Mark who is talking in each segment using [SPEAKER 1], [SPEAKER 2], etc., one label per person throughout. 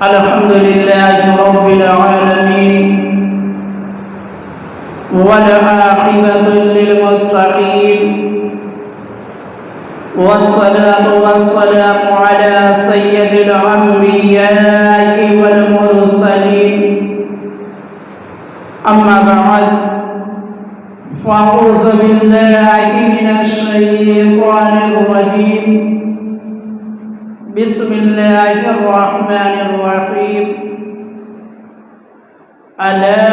[SPEAKER 1] الحمد لله رب العالمين والعاقبة للمتقين والصلاة والسلام على سيد الأنبياء والمرسلين أما بعد فأعوذ بالله من الشيطان الرجيم بسم الله الرحمن الرحيم ألا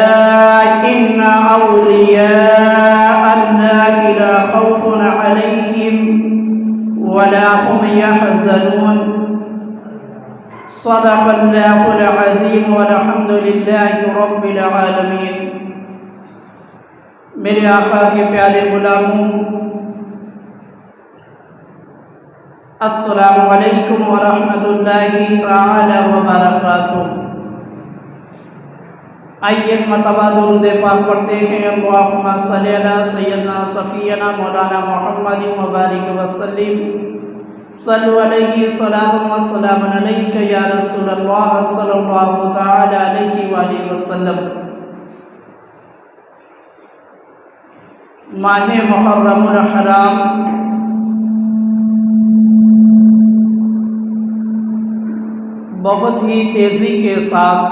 [SPEAKER 1] إن أولياء الله لا خوف عليهم ولا هم يحزنون صدق الله العظيم والحمد لله رب العالمين میرے آقا کے پیارے غلاموں، السلام علیکم ورحمۃ اللہ تعالی وبرکاتہ۔ آئیے ایک مرتبہ درود پاک پڑھتے ہیں۔ اللہم صلی علی سیدنا صفینا مولانا محمد مبارک وسلم، صلو علیہ صلاۃ و سلام علیک یا رسول اللہ صلی اللہ تعالی علیہ وآلہ وسلم۔ ماہ محرم الحرام بہت ہی تیزی کے ساتھ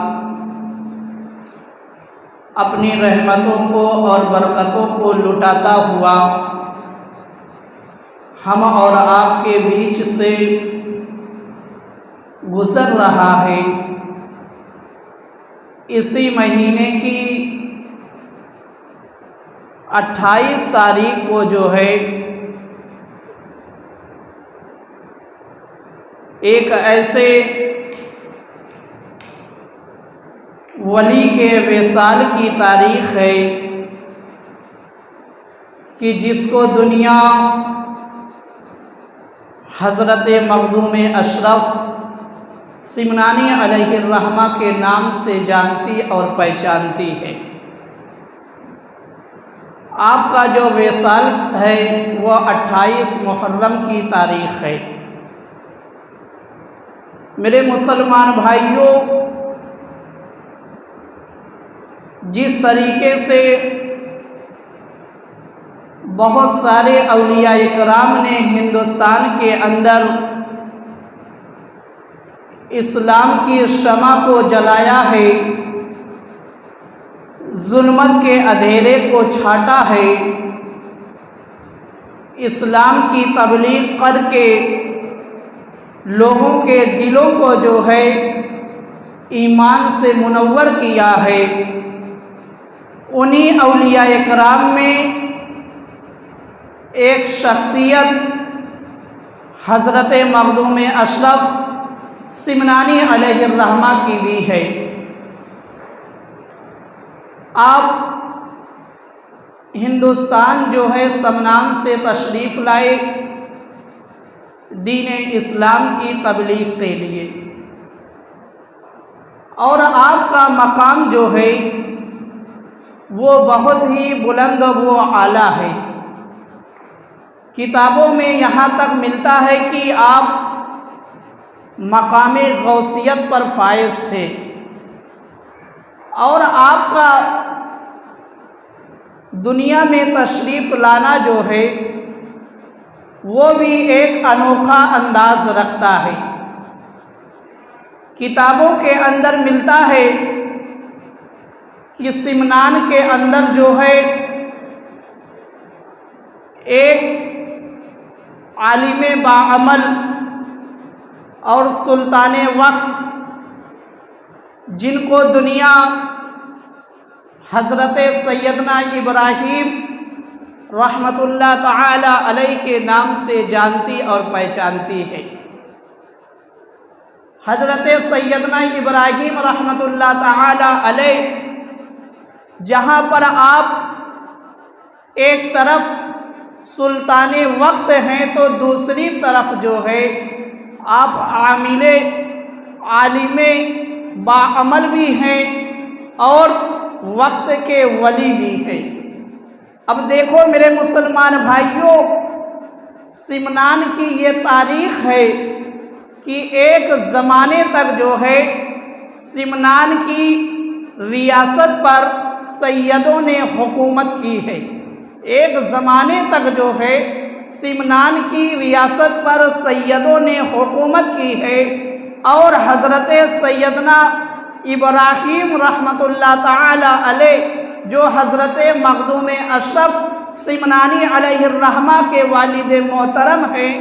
[SPEAKER 1] اپنی رحمتوں کو اور برکتوں کو لٹاتا ہوا ہم اور آپ کے بیچ سے گزر رہا ہے۔ اسی مہینے کی 28 تاریخ کو جو ہے ایک ایسے ولی کے وصال کی تاریخ ہے کہ جس کو دنیا حضرت مخدوم اشرف سمنانی علیہ الرحمہ کے نام سے جانتی اور پہچانتی ہے۔ آپ کا جو وصال ہے وہ 28 محرم کی تاریخ ہے۔ میرے مسلمان بھائیوں، جس طریقے سے بہت سارے اولیاء کرام نے ہندوستان کے اندر اسلام کی شمع کو جلایا ہے، ظلمت کے اندھیرے کو چھاٹا ہے، اسلام کی تبلیغ کر کے لوگوں کے دلوں کو جو ہے ایمان سے منور کیا ہے، انہی اولیاء کرام میں ایک شخصیت حضرت مخدوم اشرف سمنانی علیہ الرحمہ کی بھی ہے۔ آپ ہندوستان جو ہے سمنان سے تشریف لائے دین اسلام کی تبلیغ کے لیے، اور آپ کا مقام جو ہے وہ بہت ہی بلند و اعلیٰ ہے۔ کتابوں میں یہاں تک ملتا ہے کہ آپ مقام غوثیت پر فائز تھے، اور آپ کا دنیا میں تشریف لانا جو ہے وہ بھی ایک انوکھا انداز رکھتا ہے۔ کتابوں کے اندر ملتا ہے کہ سمنان کے اندر جو ہے ایک عالم باعمل اور سلطان وقت، جن کو دنیا حضرت سیدنا ابراہیم رحمۃ اللہ تعالی علیہ کے نام سے جانتی اور پہچانتی ہے۔ حضرت سیدنا ابراہیم رحمۃ اللہ تعالی علیہ جہاں پر آپ ایک طرف سلطان وقت ہیں تو دوسری طرف جو ہے آپ عامل عالم باعمل بھی ہیں اور وقت کے ولی بھی ہیں۔ اب دیکھو میرے مسلمان بھائیوں، سمنان کی یہ تاریخ ہے کہ ایک زمانے تک جو ہے سمنان کی ریاست پر سیدوں نے حکومت کی ہے۔ ایک زمانے تک جو ہے سمنان کی ریاست پر سیدوں نے حکومت کی ہے، اور حضرت سیدنا ابراہیم رحمۃ اللہ تعالی علیہ جو حضرت مخدوم اشرف سمنانی علیہ الرحمہ کے والد محترم ہیں،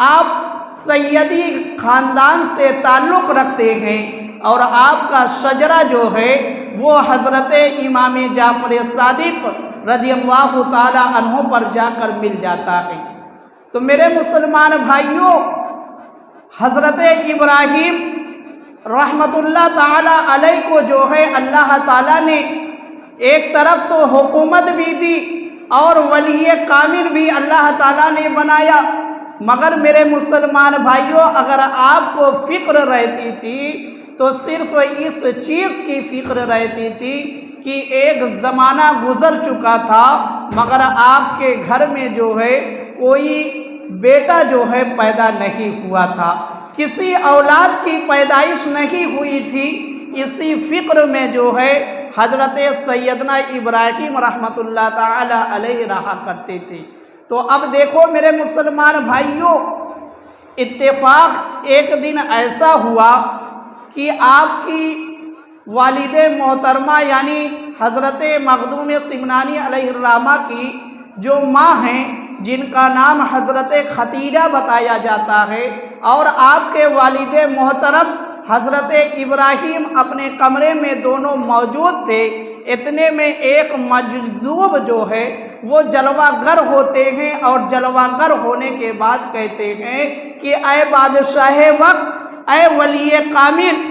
[SPEAKER 1] آپ سیدی خاندان سے تعلق رکھتے ہیں، اور آپ کا شجرہ جو ہے وہ حضرت امام جعفر صادق رضی اللہ تعالی عنہ پر جا کر مل جاتا ہے۔ تو میرے مسلمان بھائیوں، حضرت ابراہیم رحمت اللہ تعالی علیہ کو جو ہے اللہ تعالیٰ نے ایک طرف تو حکومت بھی دی اور ولی کامل بھی اللہ تعالیٰ نے بنایا، مگر میرے مسلمان بھائیوں اگر آپ کو فکر رہتی تھی تو صرف اس چیز کی فکر رہتی تھی کہ ایک زمانہ گزر چکا تھا مگر آپ کے گھر میں جو ہے کوئی بیٹا جو ہے پیدا نہیں ہوا تھا، کسی اولاد کی پیدائش نہیں ہوئی تھی۔ اسی فکر میں جو ہے حضرت سیدنا ابراہیم رحمۃ اللہ تعالی علیہ رہا کرتے تھے۔ تو اب دیکھو میرے مسلمان بھائیوں، اتفاق ایک دن ایسا ہوا کہ آپ کی والد محترمہ یعنی حضرت مخدوم سمنانی علیہ الرحمہ کی جو ماں ہیں، جن کا نام حضرت ختیجہ بتایا جاتا ہے، اور آپ کے والد محترم حضرت ابراہیم اپنے کمرے میں دونوں موجود تھے۔ اتنے میں ایک مجذوب جو ہے وہ جلوہ گر ہوتے ہیں، اور جلوہ گر ہونے کے بعد کہتے ہیں کہ اے بادشاہ وقت، اے ولی کامل،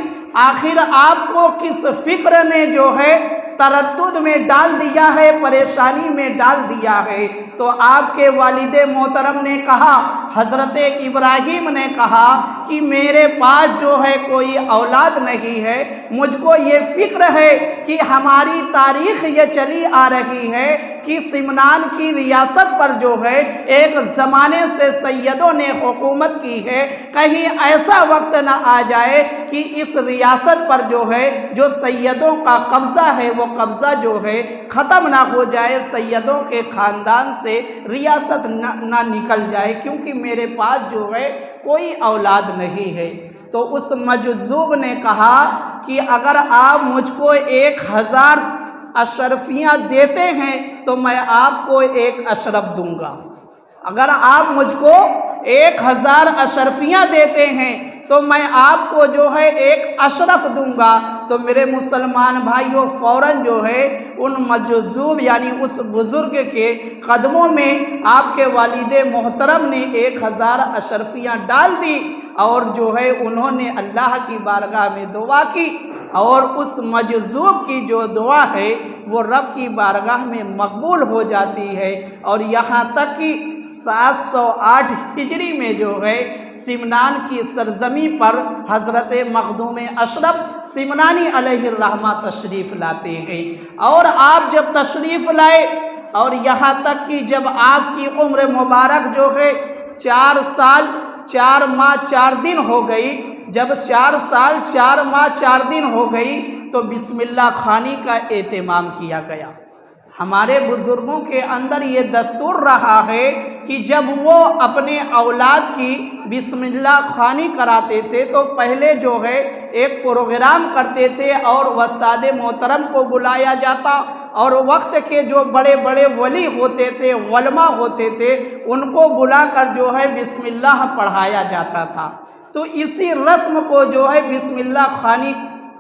[SPEAKER 1] آخر آپ کو کس فکر نے جو ہے تردد میں ڈال دیا ہے، پریشانی میں ڈال دیا ہے؟ تو آپ کے والد محترم نے کہا، حضرت ابراہیم نے کہا کہ میرے پاس جو ہے کوئی اولاد نہیں ہے، مجھ کو یہ فکر ہے کہ ہماری تاریخ یہ چلی آ رہی ہے کہ سمنان کی ریاست پر جو ہے ایک زمانے سے سیدوں نے حکومت کی ہے، کہیں ایسا وقت نہ آ جائے کہ اس ریاست پر جو ہے جو سیدوں کا قبضہ ہے وہ قبضہ جو ہے ختم نہ ہو جائے، سیدوں کے خاندان سے ریاست نہ نکل جائے، کیونکہ میرے پاس جو ہے کوئی اولاد نہیں ہے۔ تو اس مجذوب نے کہا کہ اگر آپ مجھ کو 1000 اشرفیاں دیتے ہیں تو میں آپ کو 1 اشرف دوں گا، اگر آپ مجھ کو 1000 اشرفیاں دیتے ہیں تو میں آپ کو جو ہے 1 اشرف دوں گا۔ تو میرے مسلمان بھائیوں فوراً جو ہے ان مجذوب یعنی اس بزرگ کے قدموں میں آپ کے والد محترم نے 1000 اشرفیاں ڈال دی، اور جو ہے انہوں نے اللہ کی بارگاہ میں دعا کی، اور اس مجذوب کی جو دعا ہے وہ رب کی بارگاہ میں مقبول ہو جاتی ہے، اور یہاں تک کہ 708 ہجری میں جو ہے سمنان کی سرزمین پر حضرت مخدوم اشرف سمنانی علیہ الرحمہ تشریف لاتے ہیں۔ اور آپ جب تشریف لائے اور یہاں تک کہ جب آپ کی عمر مبارک جو ہے 4 سال 4 ماہ 4 دن ہو گئی، جب 4 سال 4 ماہ 4 دن ہو گئی تو بسم اللہ خوانی کا اہتمام کیا گیا۔ ہمارے بزرگوں کے اندر یہ دستور رہا ہے کہ جب وہ اپنے اولاد کی بسم اللہ خوانی کراتے تھے تو پہلے جو ہے ایک پروگرام کرتے تھے اور استاد محترم کو بلایا جاتا، اور وقت کے جو بڑے بڑے ولی ہوتے تھے، علماء ہوتے تھے، ان کو بلا کر جو ہے بسم اللہ پڑھایا جاتا تھا۔ تو اسی رسم کو جو ہے بسم اللہ خوانی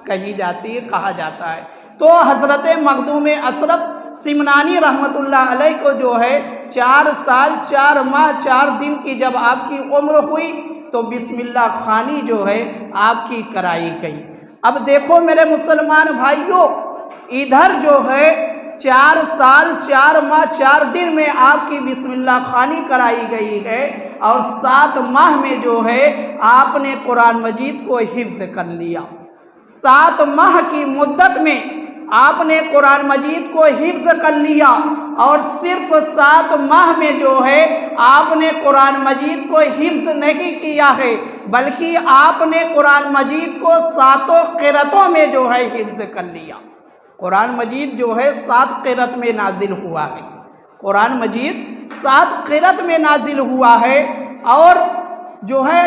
[SPEAKER 1] کہا جاتا ہے۔ تو حضرت مخدوم اشرف سمنانی رحمت اللہ علیہ کو جو ہے 4 سال 4 ماہ 4 دن کی جب آپ کی عمر ہوئی تو بسم اللہ خوانی جو ہے آپ کی کرائی گئی۔ اب دیکھو میرے مسلمان بھائیوں، ادھر جو ہے 4 سال 4 ماہ 4 دن میں آپ کی بسم اللہ خوانی کرائی گئی ہے، اور 7 ماہ میں جو ہے آپ نے قرآن مجید کو حفظ کر لیا۔ 7 ماہ کی مدت میں آپ نے قرآن مجید کو حفظ کر لیا اور صرف 7 ماہ میں جو ہے آپ نے قرآن مجید کو حفظ نہیں کیا ہے، بلکہ آپ نے قرآن مجید کو 7 قرأتوں میں جو ہے حفظ کر لیا۔ قرآن مجید جو ہے 7 قرأت میں نازل ہوا ہے، قرآن مجید 7 قرأت میں نازل ہوا ہے، اور جو ہے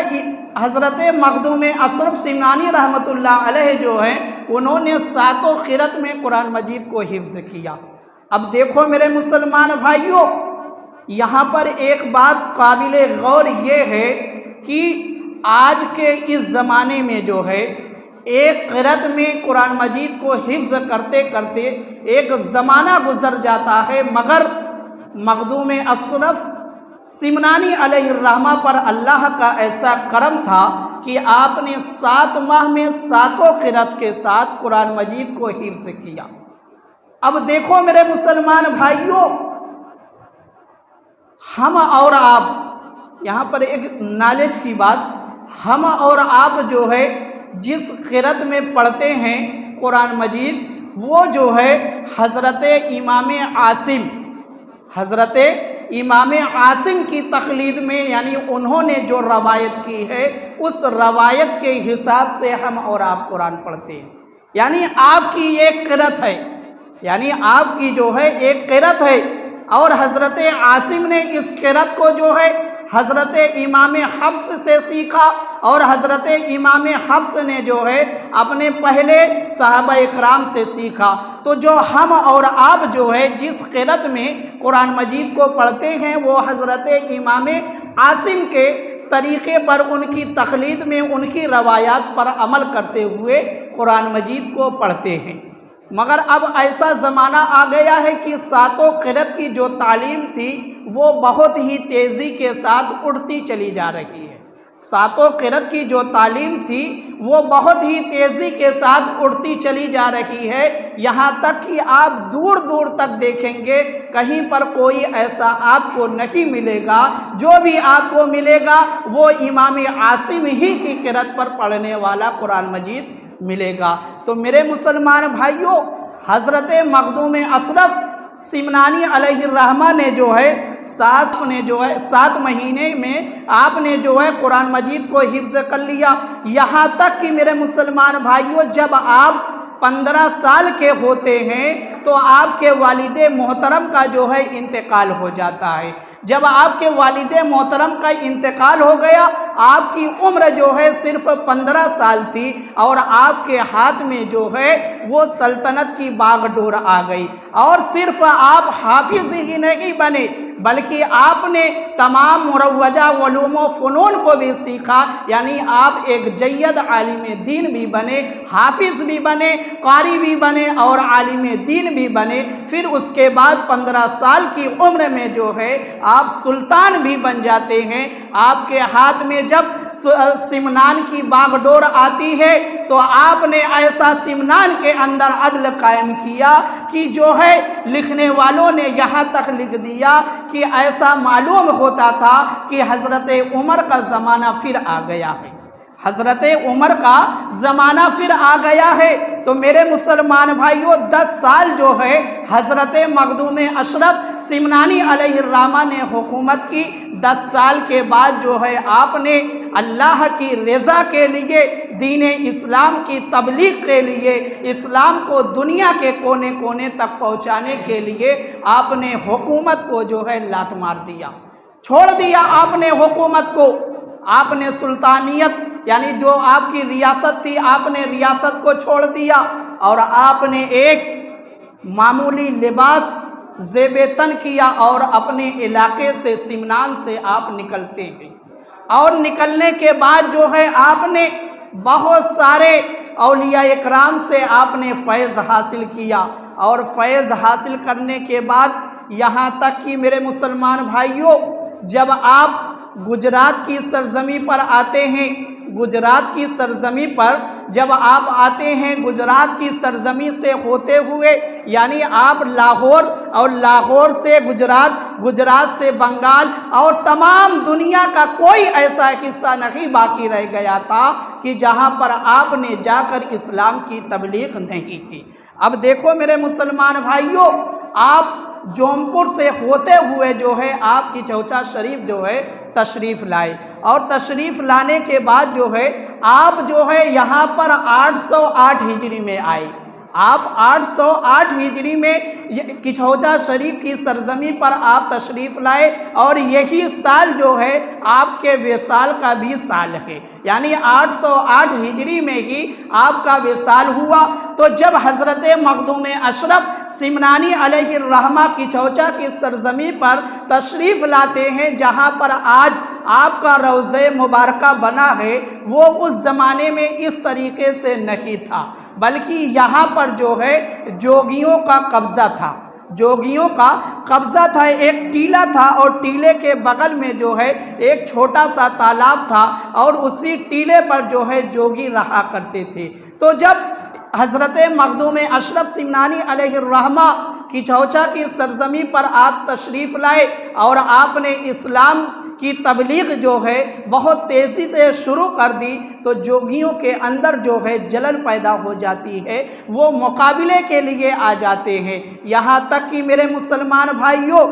[SPEAKER 1] حضرت مخدوم اشرف سمنانی رحمۃ اللہ علیہ جو ہیں انہوں نے 7 قرأت میں قرآن مجید کو حفظ کیا۔ اب دیکھو میرے مسلمان بھائیوں، یہاں پر ایک بات قابل غور یہ ہے کہ آج کے اس زمانے میں جو ہے ایک قرأت میں قرآن مجید کو حفظ کرتے کرتے ایک زمانہ گزر جاتا ہے، مگر مخدوم اشرف سمنانی علیہ الرحمہ پر اللہ کا ایسا کرم تھا کہ آپ نے 7 ماہ میں 7 قرأت کے ساتھ قرآن مجید کو حفظ کیا۔ اب دیکھو میرے مسلمان بھائیوں، ہم اور آپ، یہاں پر ایک نالج کی بات، ہم اور آپ جو ہے جس قرأت میں پڑھتے ہیں قرآن مجید، وہ جو ہے حضرت امام عاصم کی تقلید میں، یعنی انہوں نے جو روایت کی ہے اس روایت کے حساب سے ہم اور آپ قرآن پڑھتے ہیں۔ یعنی آپ کی ایک قرأت ہے، یعنی آپ کی جو ہے ایک قرأت ہے، اور حضرت عاصم نے اس قرأت کو جو ہے حضرت امام حفص سے سیکھا، اور حضرت امام حفص نے جو ہے اپنے پہلے صحابہ اکرام سے سیکھا۔ تو جو ہم اور آپ جو ہے جس قرأت میں قرآن مجید کو پڑھتے ہیں وہ حضرت امام عاصم کے طریقے پر، ان کی تقلید میں، ان کی روایات پر عمل کرتے ہوئے قرآن مجید کو پڑھتے ہیں۔ مگر اب ایسا زمانہ آ گیا ہے کہ 7 قرأت کی جو تعلیم تھی وہ بہت ہی تیزی کے ساتھ اڑتی چلی جا رہی ہے۔ 7 قرأت کی جو تعلیم تھی وہ بہت ہی تیزی کے ساتھ اڑتی چلی جا رہی ہے، یہاں تک کہ آپ دور دور تک دیکھیں گے کہیں پر کوئی ایسا آپ کو نہیں ملے گا، جو بھی آپ کو ملے گا وہ امام عاصم ہی کی قرأت پر پڑھنے والا قرآن مجید ملے گا۔ تو میرے مسلمان بھائیوں، حضرت مخدوم اشرف سمنانی علیہ الرحمہ نے جو ہے 7 مہینے میں آپ نے جو ہے قرآن مجید کو حفظ کر لیا، یہاں تک کہ میرے مسلمان بھائیوں جب آپ 15 سال کے ہوتے ہیں تو آپ کے والد محترم کا جو ہے انتقال ہو جاتا ہے۔ جب آپ کے والد محترم کا انتقال ہو گیا، آپ کی عمر جو ہے صرف 15 سال تھی، اور آپ کے ہاتھ میں جو ہے وہ سلطنت کی باغ ڈور آ گئی، اور صرف آپ حافظ ہی نہیں بنے بلکہ آپ نے تمام مروجہ علوم و فنون کو بھی سیکھا، یعنی آپ ایک جید عالم دین بھی بنے، حافظ بھی بنے، قاری بھی بنے اور عالم دین بھی بنے۔ پھر اس کے بعد 15 سال کی عمر میں جو ہے آپ سلطان بھی بن جاتے ہیں۔ آپ کے ہاتھ میں جب سمنان کی باغ ڈور آتی ہے تو آپ نے ایسا سمنان کے اندر عدل قائم کیا کہ جو ہے لکھنے والوں نے یہاں تک لکھ دیا کہ ایسا معلوم ہوتا تھا کہ حضرت عمر کا زمانہ پھر آ گیا ہے، حضرت عمر کا زمانہ پھر آ گیا ہے۔ تو میرے مسلمان بھائیوں 10 سال جو ہے حضرت مخدوم اشرف سمنانی علیہ الرحمہ نے حکومت کی۔ 10 سال کے بعد جو ہے آپ نے اللہ کی رضا کے لیے، دین اسلام کی تبلیغ کے لیے، اسلام کو دنیا کے کونے کونے تک پہنچانے کے لیے آپ نے حکومت کو جو ہے لات مار دیا، چھوڑ دیا آپ نے حکومت کو۔ آپ نے سلطانیت یعنی جو آپ کی ریاست تھی آپ نے ریاست کو چھوڑ دیا، اور آپ نے ایک معمولی لباس زیب تن کیا اور اپنے علاقے سے سمنان سے آپ نکلتے ہیں، اور نکلنے کے بعد جو ہے آپ نے بہت سارے اولیاء اکرام سے آپ نے فیض حاصل کیا، اور فیض حاصل کرنے کے بعد یہاں تک کہ میرے مسلمان بھائیوں جب آپ گجرات کی سرزمین پر آتے ہیں، گجرات کی سرزمین پر جب آپ آتے ہیں گجرات کی سرزمین سے ہوتے ہوئے، یعنی آپ لاہور اور لاہور سے گجرات، گجرات سے بنگال اور تمام دنیا کا کوئی ایسا حصہ نہیں باقی رہ گیا تھا کہ جہاں پر آپ نے جا کر اسلام کی تبلیغ نہیں کی۔ اب دیکھو میرے مسلمان بھائیوں، آپ جونپور سے ہوتے ہوئے جو ہے آپ کی چوچا شریف جو ہے تشریف لائے، اور تشریف لانے کے بعد جو ہے آپ جو ہے یہاں پر 808 ہجری میں آئے۔ آپ 808 ہجری میں کچھوچا شریف کی سرزمین پر آپ تشریف لائے، اور یہی سال جو ہے آپ کے وصال کا بھی سال ہے، یعنی 808 ہجری میں ہی آپ کا وصال ہوا۔ تو جب حضرت مخدوم اشرف سمنانی علیہ الرحمہ کچھوچا کی سرزمین پر تشریف لاتے ہیں، جہاں پر آج آپ کا روضہ مبارکہ بنا ہے، وہ اس زمانے میں اس طریقے سے نہیں تھا، بلکہ یہاں پر جو ہے جوگیوں کا قبضہ تھا، جوگیوں کا قبضہ تھا۔ ایک ٹیلہ تھا، اور ٹیلے کے بغل میں جو ہے ایک چھوٹا سا تالاب تھا، اور اسی ٹیلے پر جو ہے جوگی رہا کرتے تھے۔ تو جب حضرت مخدوم اشرف سمنانی علیہ الرحمہ کچھوچا کی سرزمین پر آپ تشریف لائے، اور آپ نے اسلام کی تبلیغ جو ہے بہت تیزی سے شروع کر دی، تو جوگیوں کے اندر جو ہے جلن پیدا ہو جاتی ہے، وہ مقابلے کے لیے آ جاتے ہیں۔ یہاں تک کہ میرے مسلمان بھائیوں،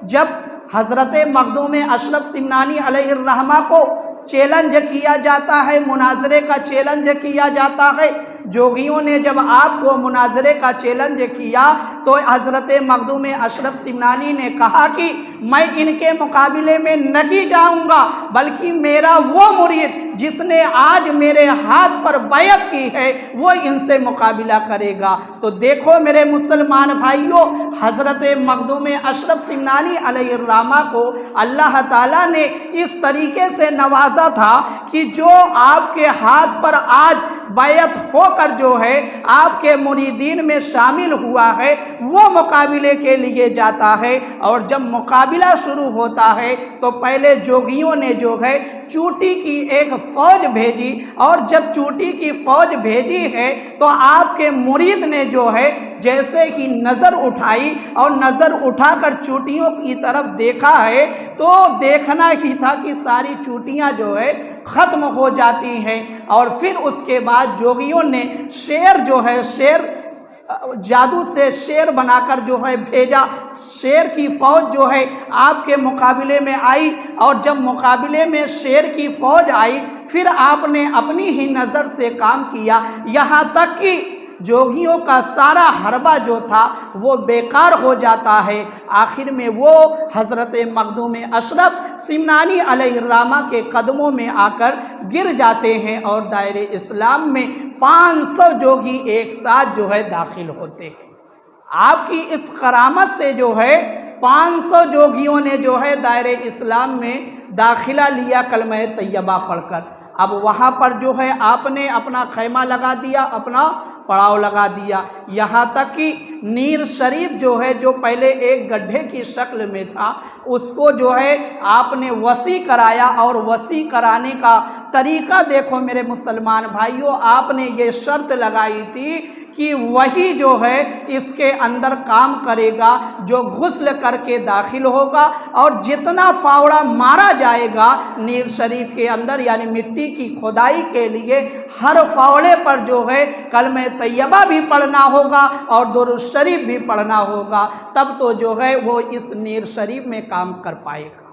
[SPEAKER 1] جب حضرت مخدوم اشرف سمنانی علیہ الرحمہ کو چیلنج کیا جاتا ہے، مناظرے کا چیلنج کیا جاتا ہے، جوگیوں نے جب آپ کو مناظرے کا چیلنج کیا، تو حضرت مخدوم اشرف سمنانی نے کہا کہ میں ان کے مقابلے میں نہیں جاؤں گا، بلکہ میرا وہ مرید جس نے آج میرے ہاتھ پر بیعت کی ہے وہ ان سے مقابلہ کرے گا۔ تو دیکھو میرے مسلمان بھائیوں، حضرت مخدوم اشرف سمنانی علیہ الرحمہ کو اللہ تعالیٰ نے اس طریقے سے نوازا تھا کہ جو آپ کے ہاتھ پر آج بیعت ہو کر جو ہے آپ کے مریدین میں شامل ہوا ہے، وہ مقابلے کے لیے جاتا ہے۔ اور جب مقابلہ شروع ہوتا ہے تو پہلے جوگیوں نے جو ہے چوٹی کی ایک فوج بھیجی، اور جب چوٹی کی فوج بھیجی ہے تو آپ کے مرید نے جو ہے جیسے ہی نظر اٹھائی، اور نظر اٹھا کر چوٹیوں کی طرف دیکھا ہے، تو دیکھنا ہی تھا کہ ساری چوٹیاں جو ہے ختم ہو جاتی ہیں۔ اور پھر اس کے بعد جوگیوں نے شیر جو ہے، شیر جادو سے شیر بنا کر جو ہے بھیجا، شیر کی فوج جو ہے آپ کے مقابلے میں آئی، اور جب مقابلے میں شیر کی فوج آئی، پھر آپ نے اپنی ہی نظر سے کام کیا، یہاں تک کہ جوگیوں کا سارا حربہ جو تھا وہ بیکار ہو جاتا ہے۔ آخر میں وہ حضرت مخدوم اشرف سمنانی علیہ الرحمہ کے قدموں میں آ کر گر جاتے ہیں، اور دائرہ اسلام میں 500 جوگی ایک ساتھ جو ہے داخل ہوتے ہیں۔ آپ کی اس کرامت سے جو ہے 500 جوگیوں نے جو ہے دائرہ اسلام میں داخلہ لیا کلمہ طیبہ پڑھ کر۔ اب وہاں پر جو ہے آپ نے اپنا خیمہ لگا دیا، اپنا پڑاؤ لگا دیا، یہاں تک کہ نیر شریف جو ہے، جو پہلے ایک گڈھے کی شکل میں تھا، اس کو جو ہے آپ نے وسیع کرایا، اور وسیع کرانے کا طریقہ دیکھو میرے مسلمان بھائیوں، آپ نے یہ شرط لگائی تھی کہ وہی جو ہے اس کے اندر کام کرے گا جو غسل کر کے داخل ہوگا، اور جتنا فاوڑا مارا جائے گا نیر شریف کے اندر، یعنی مٹی کی کھدائی کے لیے ہر فاوڑے پر جو ہے کلمہ طیبہ بھی پڑھنا ہوگا اور درود شریف بھی پڑھنا ہوگا، تب تو جو ہے وہ اس نیر شریف میں کام کر پائے گا۔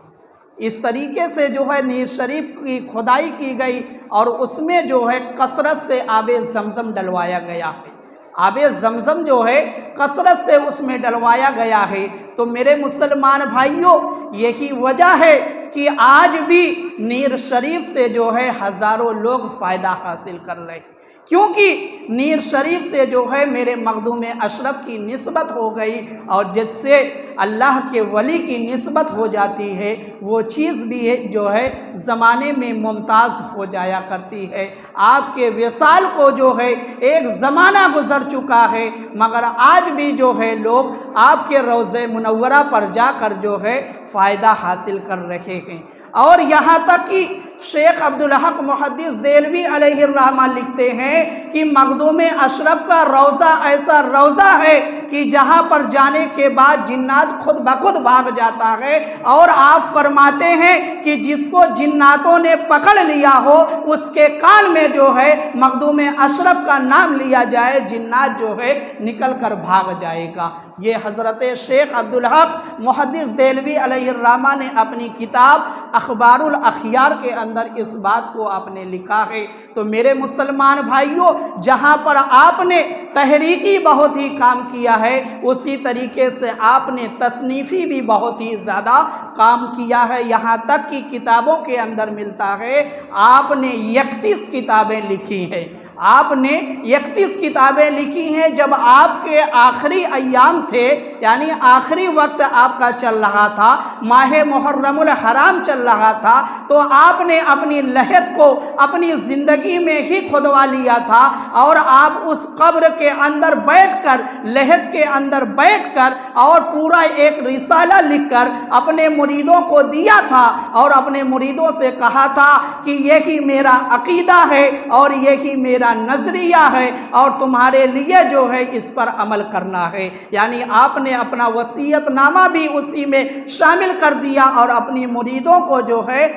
[SPEAKER 1] اس طریقے سے جو ہے نیر شریف کی کھدائی کی گئی، اور اس میں جو ہے کثرت سے آب زمزم ڈلوایا گیا ہے، آب زمزم جو ہے کثرت سے اس میں ڈلوایا گیا ہے۔ تو میرے مسلمان بھائیوں، یہی وجہ ہے کہ آج بھی نیر شریف سے جو ہے ہزاروں لوگ فائدہ حاصل کر رہے ہیں، کیونکہ نیر شریف سے جو ہے میرے مخدوم اشرف کی نسبت ہو گئی، اور جس سے اللہ کے ولی کی نسبت ہو جاتی ہے وہ چیز بھی ہے جو ہے زمانے میں ممتاز ہو جایا کرتی ہے۔ آپ کے وصال کو جو ہے ایک زمانہ گزر چکا ہے، مگر آج بھی جو ہے لوگ آپ کے روضہ منورہ پر جا کر جو ہے فائدہ حاصل کر رہے ہیں۔ اور یہاں تک کہ شیخ عبدالحق محدث دہلوی علیہ الرحمہ لکھتے ہیں کہ مخدوم اشرف کا روضہ ایسا روضہ ہے کہ جہاں پر جانے کے بعد جنات خود بخود بھاگ جاتا ہے، اور آپ فرماتے ہیں کہ جس کو جناتوں نے پکڑ لیا ہو اس کے کان میں جو ہے مخدوم اشرف کا نام لیا جائے، جنات جو ہے نکل کر بھاگ جائے گا۔ یہ حضرت شیخ عبدالحق محدث دہلوی علیہ الرحمہ نے اپنی کتاب اخبار الاخیار کے اندر اس بات کو آپ نے لکھا ہے۔ تو میرے مسلمان بھائیوں، جہاں پر آپ نے تحریکی بہت ہی کام کیا ہے، اسی طریقے سے آپ نے تصنیفی بھی بہت ہی زیادہ کام کیا ہے۔ یہاں تک کہ کتابوں کے اندر ملتا ہے آپ نے 31 کتابیں لکھی ہیں۔ آپ نے 31 کتابیں لکھی ہیں۔ جب آپ کے آخری ایام تھے، یعنی آخری وقت آپ کا چل رہا تھا، ماہ محرم الحرام چل رہا تھا، تو آپ نے اپنی لحد کو اپنی زندگی میں ہی کھودوا لیا تھا، اور آپ اس قبر کے اندر بیٹھ کر، لحد کے اندر بیٹھ کر، اور پورا ایک رسالہ لکھ کر اپنے مریدوں کو دیا تھا، اور اپنے مریدوں سے کہا تھا کہ یہی میرا عقیدہ ہے اور یہی میرا نظریہ ہے، اور تمہارے لیے جو ہے اس پر عمل کرنا ہے۔ یعنی آپ نے اپنا وصیت نامہ بھی اسی میں شامل کر دیا، اور اپنی مریدوں کو جو ہے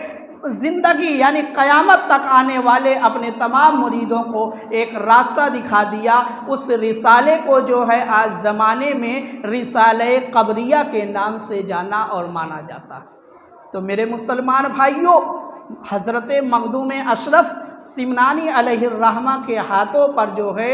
[SPEAKER 1] زندگی یعنی قیامت تک آنے والے اپنے تمام مریدوں کو ایک راستہ دکھا دیا۔ اس رسالے کو جو ہے آج زمانے میں رسالہ قبریہ کے نام سے جانا اور مانا جاتا ہے۔ تو میرے مسلمان بھائیوں، حضرت مخدوم اشرف سمنانی علیہ الرحمہ کے ہاتھوں پر جو ہے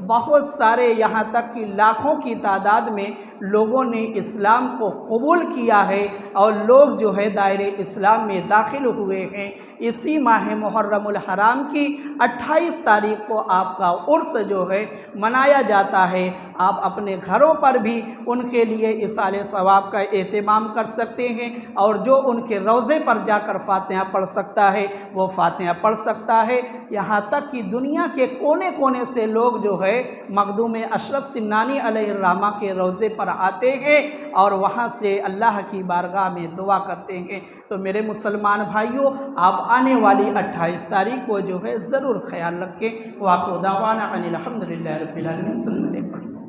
[SPEAKER 1] بہت سارے، یہاں تک کہ لاکھوں کی تعداد میں لوگوں نے اسلام کو قبول کیا ہے، اور لوگ جو ہے دائرے اسلام میں داخل ہوئے ہیں۔ اسی ماہ محرم الحرام کی 28 تاریخ کو آپ کا عرس جو ہے منایا جاتا ہے۔ آپ اپنے گھروں پر بھی ان کے لیے ایصال ثواب کا اہتمام کر سکتے ہیں، اور جو ان کے روضے پر جا کر فاتحہ پڑھ سکتا ہے وہ فاتحہ پڑھ سکتا ہے۔ یہاں تک کہ دنیا کے کونے کونے سے لوگ جو ہے مخدوم اشرف سمنانی علیہ الرحمہ کے روضے پر آتے ہیں، اور وہاں سے اللہ کی بارگاہ میں دعا کرتے ہیں۔ تو میرے مسلمان بھائیوں، آپ آنے والی 28 تاریخ کو جو ہے ضرور خیال رکھیں۔ وآخر دعوانا ان الحمدللہ رب العالمین۔ سنتیں پڑھیں۔